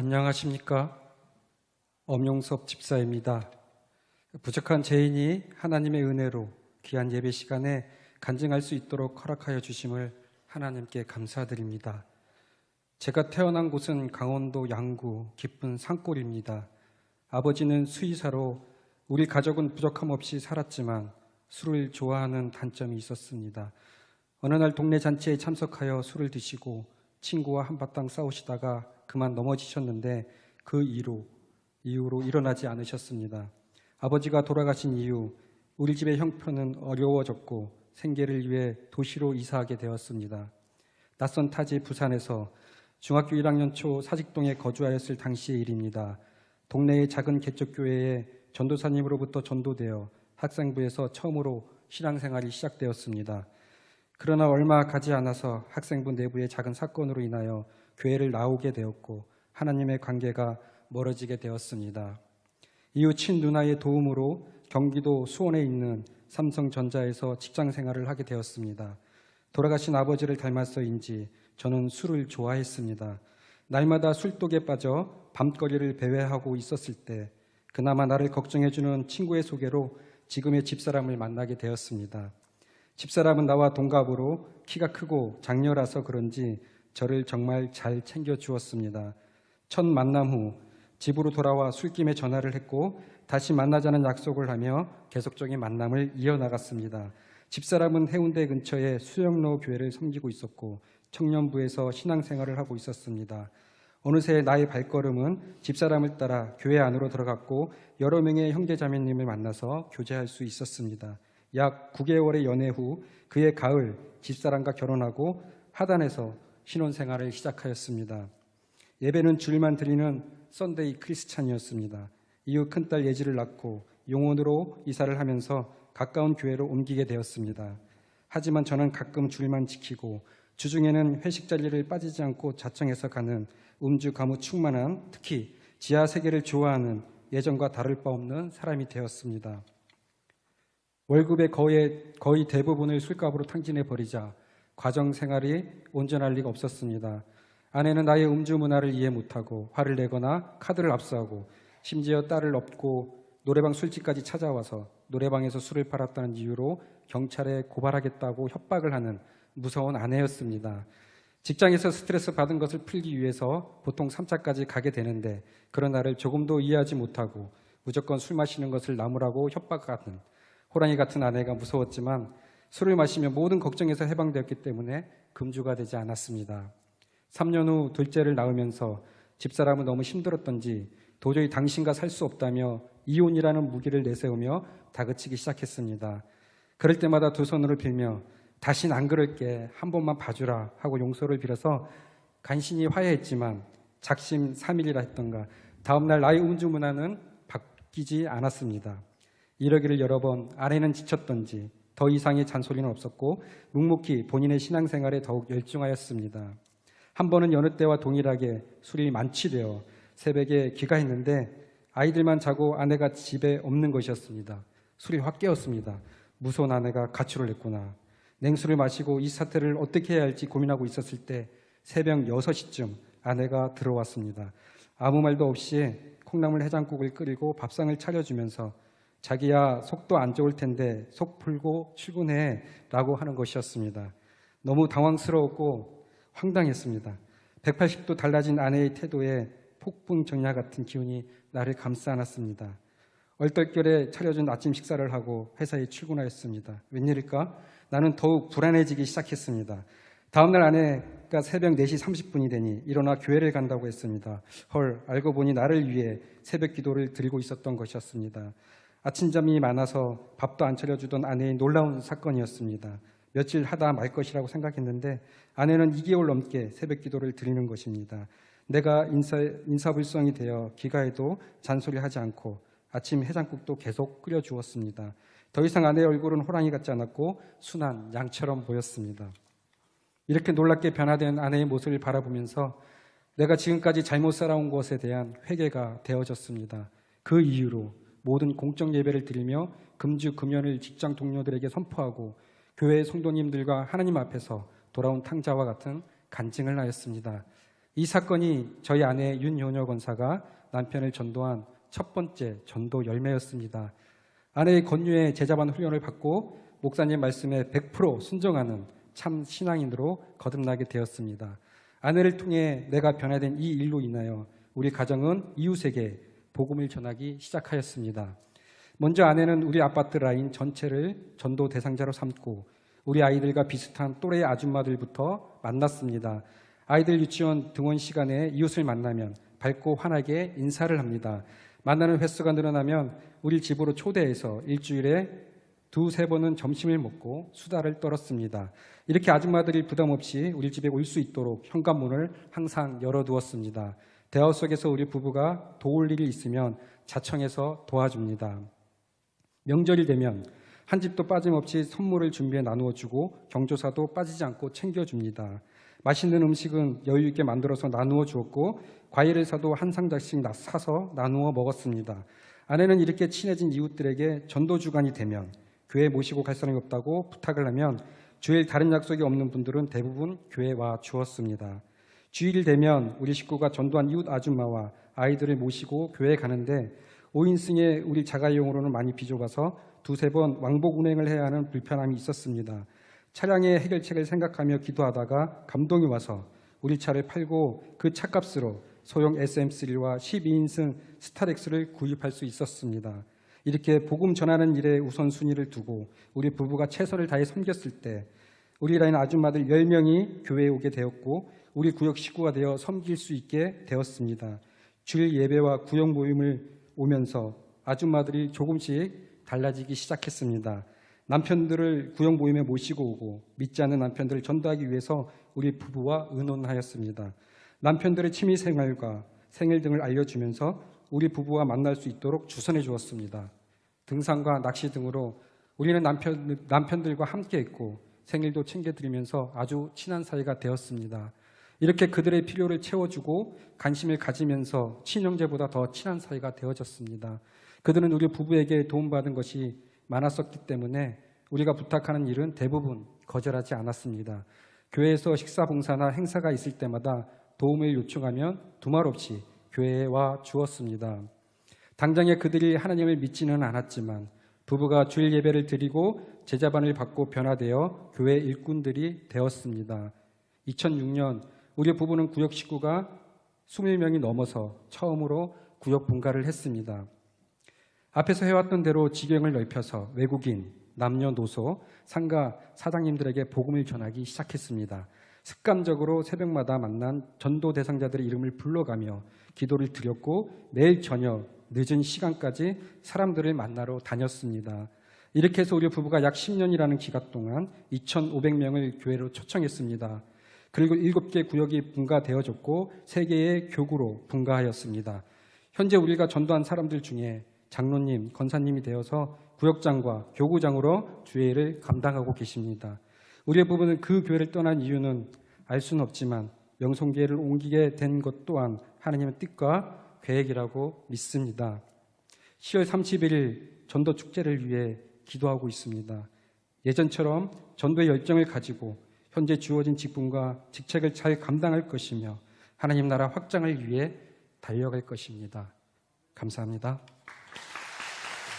안녕하십니까? 엄용섭 집사입니다. 부족한 죄인이 하나님의 은혜로 귀한 예배 시간에 간증할 수 있도록 허락하여 주심을 하나님께 감사드립니다. 제가 태어난 곳은 강원도 양구 깊은 산골입니다. 아버지는 수의사로 우리 가족은 부족함 없이 살았지만 술을 좋아하는 단점이 있었습니다. 어느 날 동네 잔치에 참석하여 술을 드시고 친구와 한바탕 싸우시다가 그만 넘어지셨는데 그 이후로 일어나지 않으셨습니다. 아버지가 돌아가신 이후 우리 집의 형편은 어려워졌고 생계를 위해 도시로 이사하게 되었습니다. 낯선 타지 부산에서 중학교 1학년 초 사직동에 거주하였을 당시의 일입니다. 동네의 작은 개척교회에 전도사님으로부터 전도되어 학생부에서 처음으로 신앙생활이 시작되었습니다. 그러나 얼마 가지 않아서 학생부 내부의 작은 사건으로 인하여 교회를 나오게 되었고 하나님의 관계가 멀어지게 되었습니다. 이후 친누나의 도움으로 경기도 수원에 있는 삼성전자에서 직장생활을 하게 되었습니다. 돌아가신 아버지를 닮아서인지 저는 술을 좋아했습니다. 날마다 술독에 빠져 밤거리를 배회하고 있었을 때 그나마 나를 걱정해주는 친구의 소개로 지금의 집사람을 만나게 되었습니다. 집사람은 나와 동갑으로 키가 크고 장녀라서 그런지 저를 정말 잘 챙겨주었습니다. 첫 만남 후 집으로 돌아와 술김에 전화를 했고 다시 만나자는 약속을 하며 계속적인 만남을 이어나갔습니다. 집사람은 해운대 근처에 수영로 교회를 섬기고 있었고 청년부에서 신앙생활을 하고 있었습니다. 어느새 나의 발걸음은 집사람을 따라 교회 안으로 들어갔고 여러 명의 형제자매님을 만나서 교제할 수 있었습니다. 약 9개월의 연애 후 그해 가을 집사람과 결혼하고 하단에서 신혼생활을 시작하였습니다. 예배는 주일만 드리는 썬데이 크리스찬이었습니다. 이후 큰딸 예지를 낳고 용원으로 이사를 하면서 가까운 교회로 옮기게 되었습니다. 하지만 저는 가끔 주일만 지키고 주중에는 회식 자리를 빠지지 않고 자청해서 가는 음주 가무 충만한 특히 지하 세계를 좋아하는 예전과 다를 바 없는 사람이 되었습니다. 월급의 거의 대부분을 술값으로 탕진해 버리자 가정 생활이 온전할 리가 없었습니다. 아내는 나의 음주 문화를 이해 못하고 화를 내거나 카드를 압수하고 심지어 딸을 업고 노래방 술집까지 찾아와서 노래방에서 술을 팔았다는 이유로 경찰에 고발하겠다고 협박을 하는 무서운 아내였습니다. 직장에서 스트레스 받은 것을 풀기 위해서 보통 3차까지 가게 되는데 그런 나를 조금도 이해하지 못하고 무조건 술 마시는 것을 나무라고 협박하는 호랑이 같은 아내가 무서웠지만 술을 마시며 모든 걱정에서 해방되었기 때문에 금주가 되지 않았습니다. 3년 후 둘째를 낳으면서 집사람은 너무 힘들었던지 도저히 당신과 살 수 없다며 이혼이라는 무기를 내세우며 다그치기 시작했습니다. 그럴 때마다 두 손으로 빌며 다신 안 그럴게 한 번만 봐주라 하고 용서를 빌어서 간신히 화해했지만 작심 3일이라 했던가 다음날 나의 음주 문화는 바뀌지 않았습니다. 이러기를 여러 번 아내는 지쳤던지 더 이상의 잔소리는 없었고 묵묵히 본인의 신앙생활에 더욱 열중하였습니다. 한 번은 여느 때와 동일하게 술이 만취되어 새벽에 귀가했는데 아이들만 자고 아내가 집에 없는 것이었습니다. 술이 확 깨었습니다. 무서운 아내가 가출을 했구나. 냉수를 마시고 이 사태를 어떻게 해야 할지 고민하고 있었을 때 새벽 6시쯤 아내가 들어왔습니다. 아무 말도 없이 콩나물 해장국을 끓이고 밥상을 차려주면서 자기야 속도 안 좋을 텐데 속 풀고 출근해 라고 하는 것이었습니다. 너무 당황스러웠고 황당했습니다. 180도 달라진 아내의 태도에 폭풍 정야 같은 기운이 나를 감싸 안았습니다. 얼떨결에 차려준 아침 식사를 하고 회사에 출근하였습니다. 웬일일까? 나는 더욱 불안해지기 시작했습니다. 다음날 아내가 새벽 4시 30분이 되니 일어나 교회를 간다고 했습니다. 헐, 알고 보니 나를 위해 새벽 기도를 드리고 있었던 것이었습니다. 아침잠이 많아서 밥도 안 차려주던 아내의 놀라운 사건이었습니다. 며칠 하다 말 것이라고 생각했는데 아내는 2개월 넘게 새벽 기도를 드리는 것입니다. 내가 인사불성이 되어 귀가해도 잔소리하지 않고 아침 해장국도 계속 끓여주었습니다. 더 이상 아내의 얼굴은 호랑이 같지 않았고 순한 양처럼 보였습니다. 이렇게 놀랍게 변화된 아내의 모습을 바라보면서 내가 지금까지 잘못 살아온 것에 대한 회개가 되어졌습니다. 그 이후로 모든 공적 예배를 드리며 금주 금연을 직장 동료들에게 선포하고 교회 성도님들과 하나님 앞에서 돌아온 탕자와 같은 간증을 하였습니다. 이 사건이 저희 아내 윤효녀 권사가 남편을 전도한 첫 번째 전도 열매였습니다. 아내의 권유에 제자반 훈련을 받고 목사님 말씀에 100% 순종하는 참 신앙인으로 거듭나게 되었습니다. 아내를 통해 내가 변화된 이 일로 인하여 우리 가정은 이웃에게 복음을 전하기 시작하였습니다. 먼저 아내는 우리 아파트 라인 전체를 전도 대상자로 삼고 우리 아이들과 비슷한 또래 아줌마들부터 만났습니다. 아이들 유치원 등원 시간에 이웃을 만나면 밝고 환하게 인사를 합니다. 만나는 횟수가 늘어나면 우리 집으로 초대해서 일주일에 2-3번은 점심을 먹고 수다를 떨었습니다. 이렇게 아줌마들이 부담 없이 우리 집에 올 수 있도록 현관문을 항상 열어두었습니다. 대화 속에서 우리 부부가 도울 일이 있으면 자청해서 도와줍니다. 명절이 되면 한 집도 빠짐없이 선물을 준비해 나누어주고 경조사도 빠지지 않고 챙겨줍니다. 맛있는 음식은 여유 있게 만들어서 나누어 주었고 과일을 사도 한 상자씩 사서 나누어 먹었습니다. 아내는 이렇게 친해진 이웃들에게 전도주간이 되면 교회 모시고 갈 사람이 없다고 부탁을 하면 주일 다른 약속이 없는 분들은 대부분 교회에 와 주었습니다. 주일 되면 우리 식구가 전도한 이웃 아줌마와 아이들을 모시고 교회에 가는데 5인승의 우리 자가용으로는 많이 비좁아서 2-3번 왕복 운행을 해야 하는 불편함이 있었습니다. 차량의 해결책을 생각하며 기도하다가 감동이 와서 우리 차를 팔고 그 차값으로 소형 SM3와 12인승 스타렉스를 구입할 수 있었습니다. 이렇게 복음 전하는 일에 우선순위를 두고 우리 부부가 최선을 다해 섬겼을 때 우리 라인 아줌마들 10명이 교회에 오게 되었고 우리 구역 식구가 되어 섬길 수 있게 되었습니다. 주일 예배와 구역 모임을 오면서 아줌마들이 조금씩 달라지기 시작했습니다. 남편들을 구역 모임에 모시고 오고 믿지 않는 남편들을 전도하기 위해서 우리 부부와 의논하였습니다. 남편들의 취미생활과 생일 등을 알려주면서 우리 부부와 만날 수 있도록 주선해 주었습니다. 등산과 낚시 등으로 우리는 남편들과 함께했고 생일도 챙겨드리면서 아주 친한 사이가 되었습니다. 이렇게 그들의 필요를 채워주고 관심을 가지면서 친형제보다 더 친한 사이가 되어졌습니다. 그들은 우리 부부에게 도움받은 것이 많았었기 때문에 우리가 부탁하는 일은 대부분 거절하지 않았습니다. 교회에서 식사 봉사나 행사가 있을 때마다 도움을 요청하면 두말 없이 교회에 와 주었습니다. 당장에 그들이 하나님을 믿지는 않았지만 부부가 주일 예배를 드리고 제자반을 받고 변화되어 교회 일꾼들이 되었습니다. 2006년 우리 부부는 구역 식구가 20명이 넘어서 처음으로 구역 분가를 했습니다. 앞에서 해왔던 대로 지경을 넓혀서 외국인, 남녀노소, 상가 사장님들에게 복음을 전하기 시작했습니다. 습관적으로 새벽마다 만난 전도 대상자들의 이름을 불러가며 기도를 드렸고 매일 저녁 늦은 시간까지 사람들을 만나러 다녔습니다. 이렇게 해서 우리 부부가 약 10년이라는 기간 동안 2,500명을 교회로 초청했습니다. 그리고 7개 구역이 분가되어졌고 3개의 교구로 분가하였습니다. 현재 우리가 전도한 사람들 중에 장로님, 권사님이 되어서 구역장과 교구장으로 주회를 감당하고 계십니다. 우리의 부부는 그 교회를 떠난 이유는 알 수는 없지만 명성교회를 옮기게 된 것 또한 하나님의 뜻과 계획이라고 믿습니다. 10월 31일 전도 축제를 위해 기도하고 있습니다. 예전처럼 전도의 열정을 가지고 현재 주어진 직분과 직책을 잘 감당할 것이며 하나님 나라 확장을 위해 달려갈 것입니다. 감사합니다.